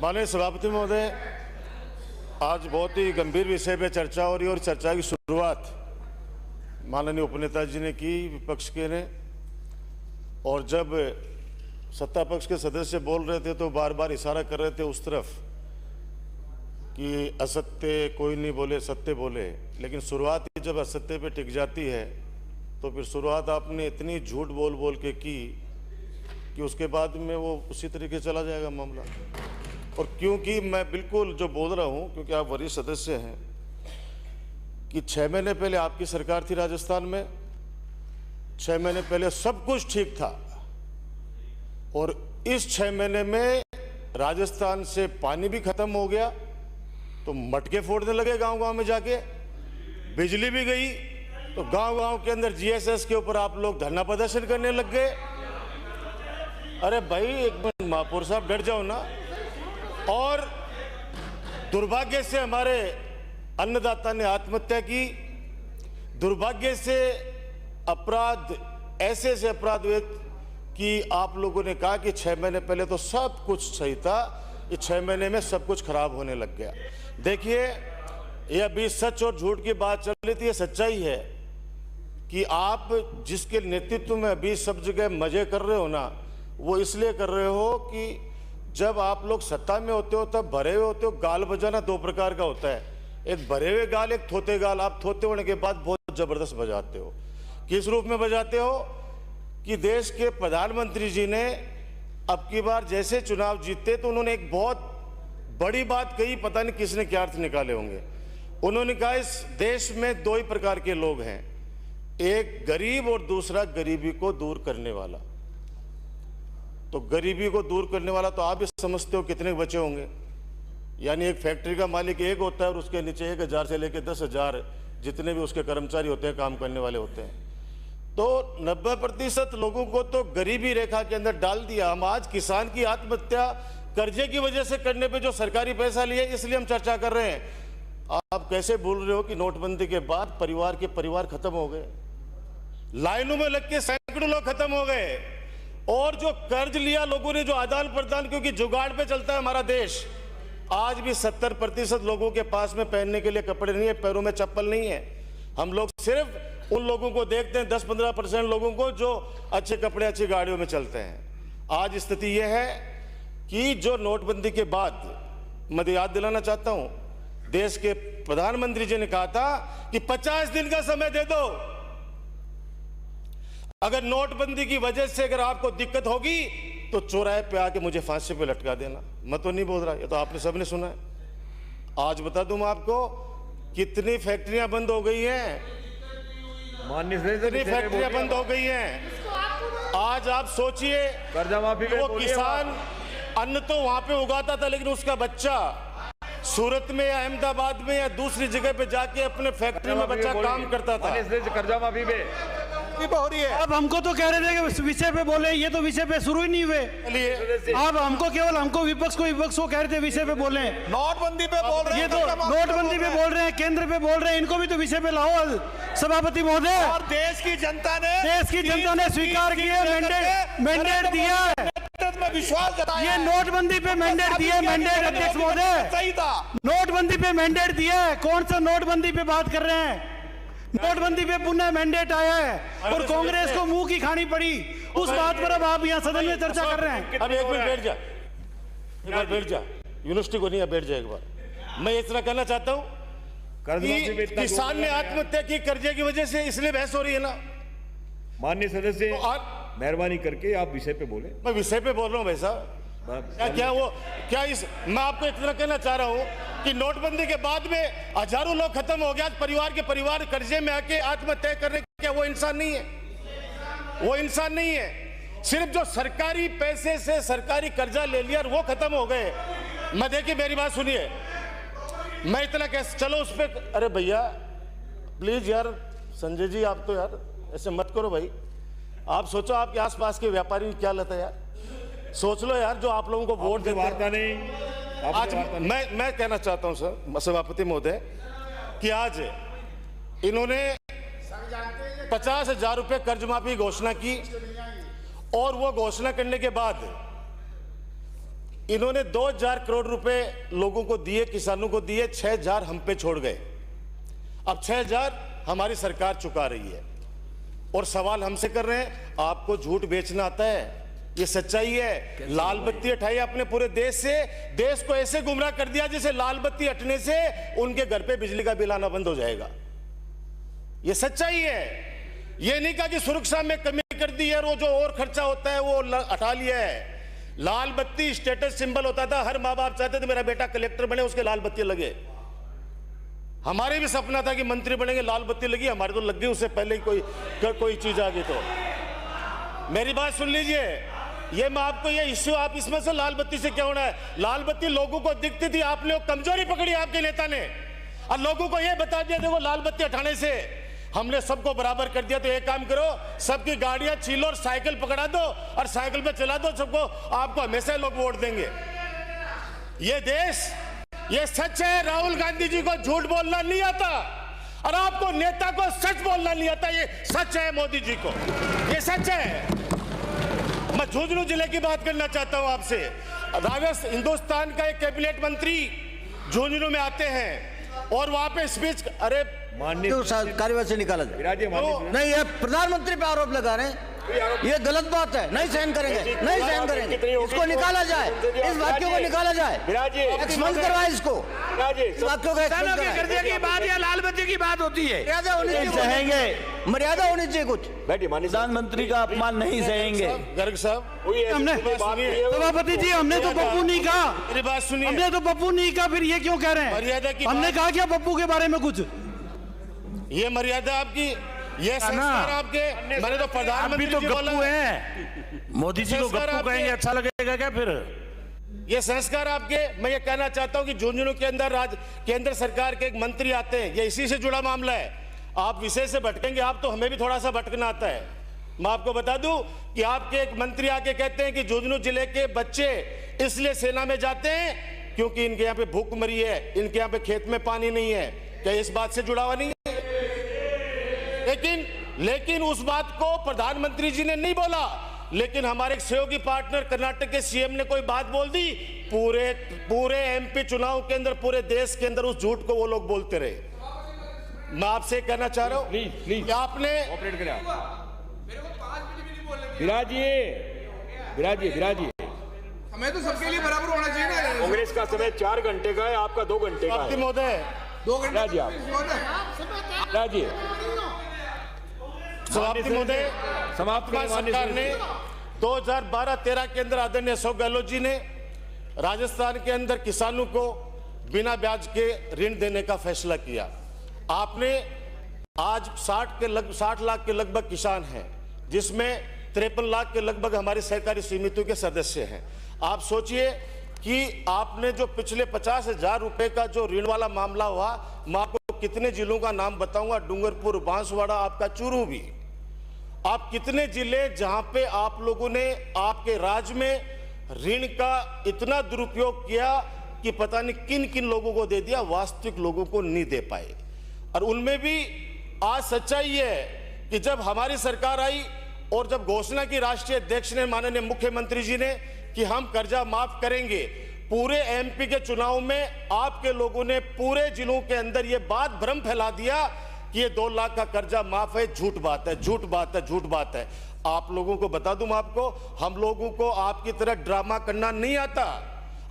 माननीय सभापति महोदय, आज बहुत ही गंभीर विषय पे चर्चा हो रही है और चर्चा की शुरुआत माननीय उपनेता जी ने की, विपक्ष के ने। और जब सत्ता पक्ष के सदस्य बोल रहे थे तो बार बार इशारा कर रहे थे उस तरफ कि असत्य कोई नहीं बोले, सत्य बोले। लेकिन शुरुआत ही जब असत्य पे टिक जाती है तो फिर शुरुआत आपने इतनी झूठ बोल बोल के की कि उसके बाद में वो उसी तरीके चला जाएगा मामला। और क्योंकि मैं बिल्कुल जो बोल रहा हूँ, क्योंकि आप वरिष्ठ सदस्य हैं, कि 6 महीने पहले आपकी सरकार थी राजस्थान में, 6 महीने पहले सब कुछ ठीक था और इस 6 महीने में राजस्थान से पानी भी खत्म हो गया तो मटके फोड़ने लगे गांव गांव में जाके, बिजली भी गई तो गांव गांव के अंदर जीएसएस के ऊपर आप लोग धरना प्रदर्शन करने लग गए। अरे भाई एक मिनट महापौर साहब डर जाओ ना। और दुर्भाग्य से हमारे अन्नदाता ने आत्महत्या की। दुर्भाग्य से अपराध ऐसे अपराध हुए कि आप लोगों ने कहा कि 6 महीने पहले तो सब कुछ सही था, ये 6 महीने में सब कुछ खराब होने लग गया। देखिए, ये अभी सच और झूठ की बात चल रही थी, ये सच्चाई है कि आप जिसके नेतृत्व में अभी सब जगह मजे कर रहे हो ना, वो इसलिए कर रहे हो कि जब आप लोग सत्ता में होते हो तब भरे हुए होते हो। गाल बजाना 2 प्रकार का होता है, एक भरे हुए गाल, एक थोते गाल। आप थोते होने के बाद बहुत जबरदस्त बजाते हो। किस रूप में बजाते हो कि देश के प्रधानमंत्री जी ने अब की बार जैसे चुनाव जीते तो उन्होंने एक बहुत बड़ी बात कही, पता नहीं किसने क्या अर्थ निकाले होंगे। उन्होंने कहा इस देश में 2 ही प्रकार के लोग हैं, एक गरीब और दूसरा गरीबी को दूर करने वाला। तो गरीबी को दूर करने वाला तो आप भी समझते हो कितने बचे होंगे। यानी एक फैक्ट्री का मालिक एक होता है और उसके नीचे 1000 से लेकर 10,000 जितने भी उसके कर्मचारी होते हैं, काम करने वाले होते हैं। तो 90% लोगों को तो गरीबी रेखा के अंदर डाल दिया। हम आज किसान की आत्महत्या कर्जे की वजह से करने पे जो सरकारी पैसा लिए, इसलिए हम चर्चा कर रहे हैं। आप कैसे बोल रहे हो कि नोटबंदी के बाद परिवार के परिवार खत्म हो गए, लाइनों में लग के सैकड़ों लोग खत्म हो गए। और जो कर्ज लिया लोगों ने, जो आदान प्रदान, क्योंकि जुगाड़ पे चलता है हमारा देश, आज भी 70% लोगों के पास में पहनने के लिए कपड़े नहीं है, पैरों में चप्पल नहीं है। हम लोग सिर्फ उन लोगों को देखते हैं, 10-15% लोगों को जो अच्छे कपड़े अच्छी गाड़ियों में चलते हैं। आज स्थिति यह है कि जो नोटबंदी के बाद, मैं याद दिलाना चाहता हूं, देश के प्रधानमंत्री जी ने कहा था कि 50 दिन का समय दे दो, अगर नोटबंदी की वजह से अगर आपको दिक्कत होगी तो चौराहे पे आके मुझे फांसी पे लटका देना। मैं तो नहीं बोल रहा, ये तो आपने सबने सुना है। आज बता दूं मैं आपको कितनी फैक्ट्रियां बंद हो गई हैं, कितनी फैक्ट्रियां बंद हो गई हैं। आज आप सोचिए, वो किसान अन्न तो वहां पे उगाता था, लेकिन उसका बच्चा सूरत में या अहमदाबाद में या दूसरी जगह पे जाके अपने फैक्ट्री में बच्चा काम करता था। कर्जा माफी पे हो रही है। अब हमको तो कह रहे थे कि विषय पे बोले, ये तो विषय पे शुरू ही नहीं हुए। अब हमको केवल विपक्ष को कह रहे थे विषय पे बोले। नोटबंदी पे बोल रहे हैं, ये तो नोटबंदी पे बोल रहे हैं, केंद्र पे बोल रहे हैं, इनको भी तो विषय पे लाओ सभापति महोदय। और देश की जनता ने स्वीकार किया, मैंडेट दिया है, विश्वास जताया। ये नोटबंदी पे मैंडेट दिया, मैंडेट अध्यक्ष महोदय सही था। नोटबंदी पे मैंडेट दिया है। कौन सा नोटबंदी पे बात कर रहे हैं? नोटबंदी पे पुनः मैंडेट आया है और कांग्रेस को मुंह की खानी पड़ी। उस बात पर अब आप यहाँ सदन में चर्चा कर रहे हैं। अब एक मिनट बैठ जा, एक बार बैठ जा, यूनिवर्सिटी को नहीं, बैठ जा एक बार। मैं इतना कहना चाहता हूँ कि किसान ने आत्महत्या की कर्जे की वजह से, इसलिए बहस हो रही है ना। माननीय सदस्य, मेहरबानी करके आप विषय पे बोले। मैं विषय पे बोल रहा हूँ भाई साहब। मैं आपको इतना कहना चाह रहा हूं कि नोटबंदी के बाद में हजारों लोग खत्म हो गया, परिवार के परिवार कर्जे में आके आत्महत्या करने, क्या वो इंसान नहीं है? वो इंसान नहीं है। सिर्फ जो सरकारी पैसे से सरकारी कर्जा ले लिया वो खत्म हो गए। मैं देखिए, मेरी बात सुनिए, मैं इतना कह, चलो उस पर, अरे भैया प्लीज यार, संजय जी आप तो यार ऐसे मत करो भाई। आप सोचो आपके आसपास के व्यापारी की क्या लत है यार, सोच लो यार, जो आप लोगों को वोट देते हैं। आज मैं कहना चाहता हूं सर, सभापति महोदय, कि आज इन्होंने 50,000 रुपए कर्ज माफी घोषणा की और वो घोषणा करने के बाद इन्होंने 2000 करोड़ रुपए लोगों को दिए, किसानों को दिए, 6000 हम पे छोड़ गए। अब 6000 हमारी सरकार चुका रही है और सवाल हमसे कर रहे हैं आपको झूठ बेचना आता है, ये सच्चाई है। लाल बत्ती हटाई अपने पूरे देश से, देश को ऐसे गुमराह कर दिया जैसे लाल बत्ती हटने से उनके घर पे बिजली का बिल आना बंद हो जाएगा। ये सच्चाई है। ये नहीं कहा कि सुरक्षा में कमी कर दी है, वो जो और खर्चा होता है वो हटा लिया है। लाल बत्ती स्टेटस सिंबल होता था, हर माँ बाप चाहते थे मेरा बेटा कलेक्टर बने, उसके लाल बत्ती लगे। हमारे भी सपना था कि मंत्री बनेंगे, लाल बत्ती लगी, हमारे तो लग गई, उससे पहले ही कोई चीज आ गई। तो मेरी बात सुन लीजिए, ये मैं आपको ये इश्यू, आप इसमें से लाल बत्ती से क्या होना है? लाल बत्ती लोगों को दिखती थी, आपने वो कमजोरी पकड़ी आपके नेता ने और लोगों को ये बता दिया देखो लाल बत्ती हटाने से हमने सबको बराबर कर दिया। तो एक काम करो, सबकी गाड़ियां छीलो और साइकिल पकड़ा दो और साइकिल पे चला दो सबको, आपको हमेशा लोग वोट देंगे। ये देश, ये सच है। राहुल गांधी जी को झूठ बोलना नहीं आता और आपको नेता को सच बोलना नहीं आता, ये सच है। मोदी जी को ये सच है। मैं झुंझुनू जिले की बात करना चाहता हूं आपसे। राजस्थान, हिंदुस्तान का एक कैबिनेट मंत्री झुंझुनू में आते हैं और वहां पे स्पीच, अरे माननीय कार्यवाही से निकाला जाए। विराजिए माननीय नहीं, ये प्रधानमंत्री पे आरोप लगा रहे हैं, ये गलत बात है, नहीं सहन करेंगे, नहीं सहन करेंगे। इसको निकाला जाए, इस वाक्यों को निकाला जाए, एक्सपंज करवाए इसको, इस वाक्यों का एक्सपंज कराए। की बात या लाल बत्ती की बात होती है, मर्यादा होनी चाहिए, सहेंगे, मर्यादा होनी चाहिए कुछ। प्रधानमंत्री का अपमान नहीं सहेंगे। गर्ग साहब, हमने सभापति जी, हमने तो पप्पू नहीं कहा, मेरी बात सुनिए, हमने तो पप्पू नहीं कहा, फिर ये क्यों कह रहे मर्यादा हैं? की हमने कहा क्या पप्पू के बारे में कुछ? ये मर्यादा आपकी, ये संस्कार आपके, मैंने तो प्रधानमंत्री तो जी बोला गप्पू हैं, मोदी जी को गप्पू कहेंगे अच्छा लगेगा क्या? फिर ये संस्कार आपके। मैं ये कहना चाहता हूं कि झुंझुनू के अंदर केंद्र सरकार के एक मंत्री आते हैं, ये इसी से जुड़ा मामला है। आप विषय से भटकेंगे, आप तो हमें भी थोड़ा सा भटकना आता है। मैं आपको बता दूं कि आपके एक मंत्री आके कहते हैं कि झुंझुनू जिले के बच्चे इसलिए सेना में जाते हैं क्योंकि इनके यहाँ पे भूख मरी है, इनके यहाँ पे खेत में पानी नहीं है। क्या इस बात से जुड़ा हुआ नहीं है? लेकिन उस बात को प्रधानमंत्री जी ने नहीं बोला, लेकिन हमारे सहयोगी पार्टनर कर्नाटक के सीएम ने कोई बात बोल दी, पूरे एमपी चुनाव के अंदर, पूरे देश के अंदर उस झूठ को वो लोग बोलते रहे। मैं आपसे कहना चाह रहा हूं प्लीज कि आपने ऑपरेट करें विराजिए, विराजिए, विराजिए। हमें तो सबके लिए बराबर होना चाहिए ना। कांग्रेस का समय 4 घंटे का है, आपका 2 घंटे का है। महोदय 2 घंटे विराजिए, आप विराजिए। समाप्ति महोदय, समाप्त करें। सरकार ने 2012-13 के अंदर आदरणीय अशोक गहलोत जी ने राजस्थान के अंदर किसानों को बिना ब्याज के ऋण देने का फैसला किया। आपने आज 60 लाख के लगभग किसान हैं, जिसमें 53 लाख के लगभग हमारी सहकारी समितियों के सदस्य हैं। आप सोचिए कि आपने जो पिछले 50,000 रुपए का जो ऋण वाला मामला हुआ, मैं आपको कितने जिलों का नाम बताऊंगा, डूंगरपुर, बांसवाड़ा, आपका चूरू भी। आप कितने जिले जहां पे आप लोगों ने आपके राज्य में ऋण का इतना दुरुपयोग किया कि पता नहीं किन किन लोगों को दे दिया, वास्तविक लोगों को नहीं दे पाए। और उनमें भी आज सच्चाई है कि जब हमारी सरकार आई और जब घोषणा की राष्ट्रीय अध्यक्ष ने, माननीय मुख्यमंत्री जी ने, कि हम कर्जा माफ करेंगे, पूरे एमपी के चुनाव में आपके लोगों ने पूरे जिलों के अंदर यह बात, भ्रम फैला दिया कि ये 2 लाख का कर्जा माफ है। झूठ बात है, झूठ बात है, झूठ बात है। आप लोगों को बता दूं, आपको, हम लोगों को आपकी तरह ड्रामा करना नहीं आता।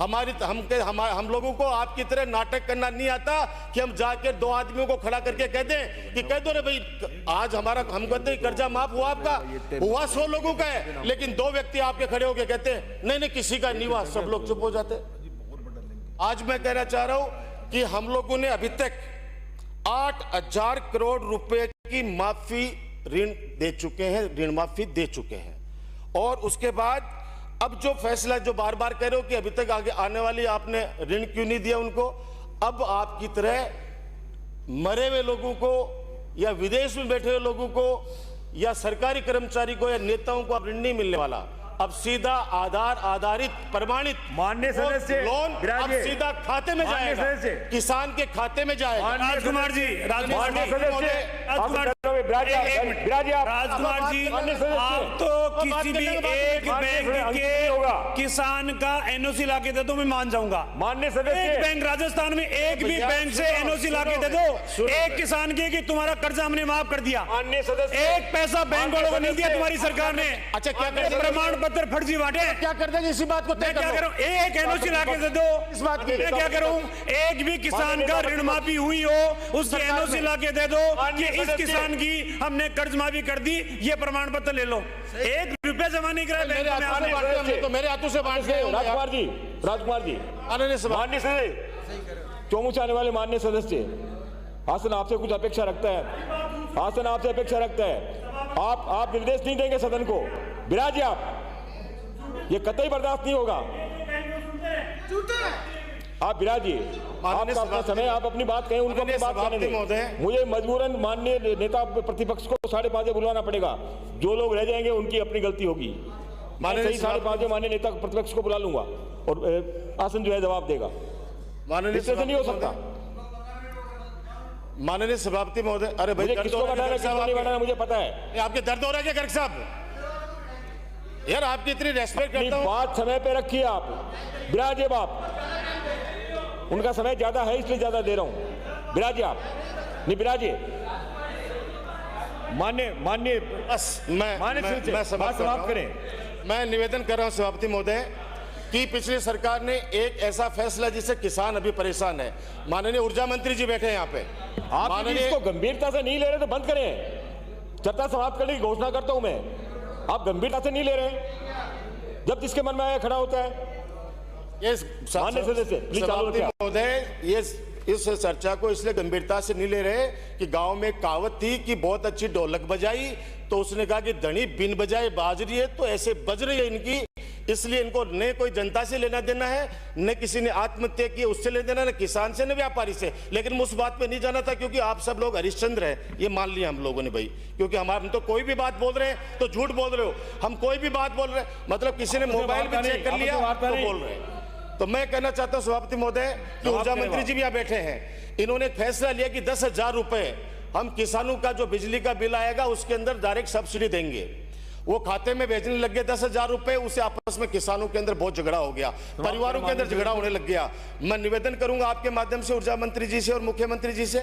हम लोगों को आपकी तरह नाटक करना नहीं आता कि हम जाके 2 आदमियों को खड़ा करके कह दें कि कह दो रे भाई आज हमारा, हम कहते हैं कर्जा माफ हुआ, आपका हुआ 100 लोगों का है, लेकिन 2 व्यक्ति आपके खड़े होके कहते हैं नहीं नहीं किसी का नहीं हुआ, सब लोग चुप हो जाते। आज मैं कहना चाह रहा हूं कि हम लोगों ने अभी तक 8,000 करोड़ रुपए की माफी ऋण दे चुके हैं, ऋण माफी दे चुके हैं। और उसके बाद अब जो फैसला, जो बार बार कह रहे हो कि अभी तक आगे आने वाली आपने ऋण क्यों नहीं दिया उनको, अब आपकी तरह मरे हुए लोगों को या विदेश में बैठे हुए लोगों को या सरकारी कर्मचारी को या नेताओं को अब ऋण नहीं मिलने वाला। अब सीधा आधार आधारित प्रमाणित माननीय वो सदस्य लोन अब विराजिए। सीधा खाते में माननीय जाएगा, सदस्य। किसान के खाते में जाएगा। राजकुमार जी, राजकुमार माननीय जी, सदस्य राजकुमार राजकुमार जी, आप तो किसी भी एक बैंक के किसान का एनओसी लाके दे दो, मैं मान जाऊंगा। माननीय एक सदस्य बैंक राजस्थान में एक भी बैंक से एनओसी लाके दे दो एक किसान के कि तुम्हारा कर्जा हमने माफ कर दिया। माननीय सदस्य एक पैसा बैंक वालों को नहीं दिया तुम्हारी सरकार ने। अच्छा, क्या कर देंगे? प्रमाण पत्र फर्जी बांटे। क्या कर देंगे इसी बात को तय मैं क्या कर लो। करूं, एक एनओसी लाके दे दो। इस बात की मैं क्या करूं, एक भी किसान का ऋण माफी हुई हो उसकी एनओसी लाके दे दो कि इस किसान की हमने कर्ज माफी कर दी, ये प्रमाण पत्र ले लो। 1 रुपया जमा नहीं कराया मेरे बैंक में हाथों से आपने। बांट दिया, तो मेरे हाथों से बांट गए होंगे। राजकुमार जी माननीय सभा, माननीय सदस्य चौमुच आने वाले माननीय सदस्य, हासन आपसे कुछ अपेक्षा रखता है, हासन आपसे अपेक्षा रखता है। आप निर्देश नहीं देंगे सदन को, विराजिए आप, ये कतई बर्दाश्त नहीं होगा। आप विराजिए, आपका अपना समय, आप अपनी बात कहें, उनको अपनी बात करने दें। मुझे मजबूरन माननीय नेता प्रतिपक्ष को 5:30 बुलाना पड़ेगा। जो लोग रह जाएंगे उनकी अपनी गलती होगी। मैं सही 5:30 माननीय नेता प्रतिपक्ष को बुला लूंगा और आसन जो है जवाब देगा। इससे नहीं हो सकता। माननीय सभापति महोदय, अरे भाई, मुझे दर्द किसको हो रहा है बैठाना है, गर्ग साहब किसको नहीं आपके? बैठाना मुझे पता है। ये आपके दर्द हो रहा है क्या गर्ग साहब? यार आपकी इतनी रेस्पेक्ट अपनी करता हूं। बात समय पे रखिए आप, विराजिए बाप। उनका समय ज्यादा है इसलिए ज्यादा दे रहा हूं। विराजिए आप, नहीं विराजिए। मान्य बस मैं समाप्त करें। मैं निवेदन कर रहा हूं सभापति महोदय कि पिछली सरकार ने एक ऐसा फैसला जिससे किसान अभी परेशान है, माननीय ऊर्जा मंत्री जी बैठे हैं यहाँ पे, आप यदि इसको गंभीरता से नहीं ले रहे तो बंद करें। चर्चा समाप्त करने की घोषणा करता हूं मैं। आप गंभीरता से नहीं ले रहे, जब जिसके मन में आया खड़ा होता है। ये माननीय सदस्य, प्लीज चालू सभापति रखिए। महोदय, ये इस चर्चा को इसलिए गंभीरता से नहीं ले रहे कि गांव में एक कहावत थी कि बहुत अच्छी ढोलक बजाई, तो उसने कहा कि धनी बिन बजाए बाज रही है, तो ऐसे बज रही है इनकी, इसलिए इनको न कोई जनता से लेना देना है, न किसी ने आत्महत्या की उससे लेना देना, न किसान से न व्यापारी से। लेकिन मैं उस बात पे नहीं जाना था क्योंकि आप सब लोग हरिश्चंद्र हैं, ये मान लिया हम लोगों ने भाई, क्योंकि हम तो कोई भी बात बोल रहे हैं तो झूठ बोल रहे हो, हम कोई भी बात बोल रहे हैं मतलब किसी ने मोबाइल भी चेक कर लिया तो बोल रहे हैं। तो मैं कहना चाहता हूं सभापति महोदय कि ऊर्जा मंत्री जी भी यहाँ बैठे हैं, इन्होंने एक फैसला लिया कि 10,000 रुपए हम किसानों का जो बिजली का बिल आएगा उसके अंदर डायरेक्ट सब्सिडी देंगे। वो खाते में भेजने लग गए 10,000 रुपए, उसे आपस में किसानों के अंदर बहुत झगड़ा हो गया, परिवारों के अंदर झगड़ा होने लग गया। मैं निवेदन करूंगा आपके माध्यम से ऊर्जा मंत्री जी से और मुख्यमंत्री जी से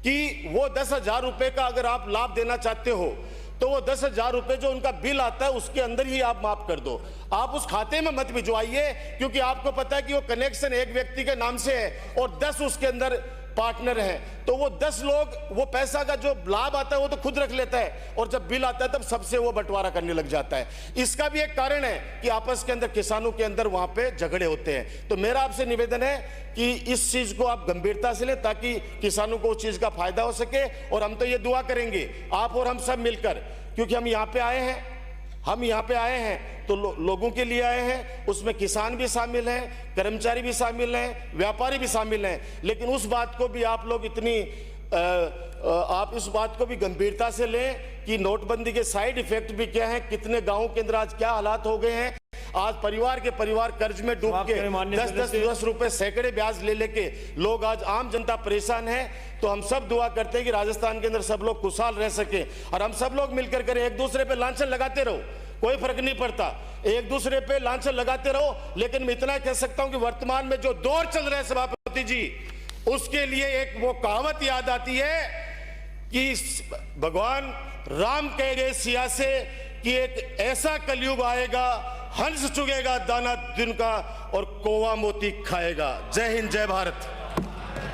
कि वो 10,000 रुपए का अगर आप लाभ देना चाहते हो तो वो 10,000 रुपए जो उनका बिल आता है उसके अंदर ही आप माफ कर दो, आप उस खाते में मत भिजवाइए, क्योंकि आपको पता है कि वो कनेक्शन एक व्यक्ति के नाम से है और 10 उसके अंदर पार्टनर हैं, तो वो 10 लोग वो पैसा का जो लाभ आता है वो तो खुद रख लेता है और जब बिल आता है तब सबसे वो बंटवारा करने लग जाता है। इसका भी एक कारण है कि आपस के अंदर किसानों के अंदर वहां पे झगड़े होते हैं। तो मेरा आपसे निवेदन है कि इस चीज को आप गंभीरता से लें ताकि किसानों को उस चीज का फायदा हो सके। और हम तो ये दुआ करेंगे आप और हम सब मिलकर, क्योंकि हम यहाँ पे आए हैं तो लोगों के लिए आए हैं, उसमें किसान भी शामिल हैं, कर्मचारी भी शामिल हैं, व्यापारी भी शामिल हैं, लेकिन उस बात को भी आप लोग आप इस बात को भी गंभीरता से लें कि नोटबंदी के साइड इफेक्ट भी क्या हैं, कितने गांवों के अंदर आज क्या हालात हो गए हैं। आज परिवार के परिवार कर्ज में डूब के 10-10 रुपए सैकड़े ब्याज ले लेके लोग आज आम जनता परेशान है। तो हम सब दुआ करते हैं कि राजस्थान के अंदर सब लोग खुशहाल रह सके और हम सब लोग मिलकर करें। एक दूसरे पे लांछन लगाते रहो, कोई फर्क नहीं पड़ता, एक दूसरे पे लांछन लगाते रहो, लेकिन मैं इतना कह सकता हूं कि वर्तमान में जो दौर चल रहा है सभापति जी, उसके लिए एक वो कहावत याद आती है कि भगवान राम कह गए सिया से कि एक ऐसा कलयुग आएगा, हंस चुगेगा दाना दिन का और कौवा मोती खाएगा। जय हिंद, जय भारत।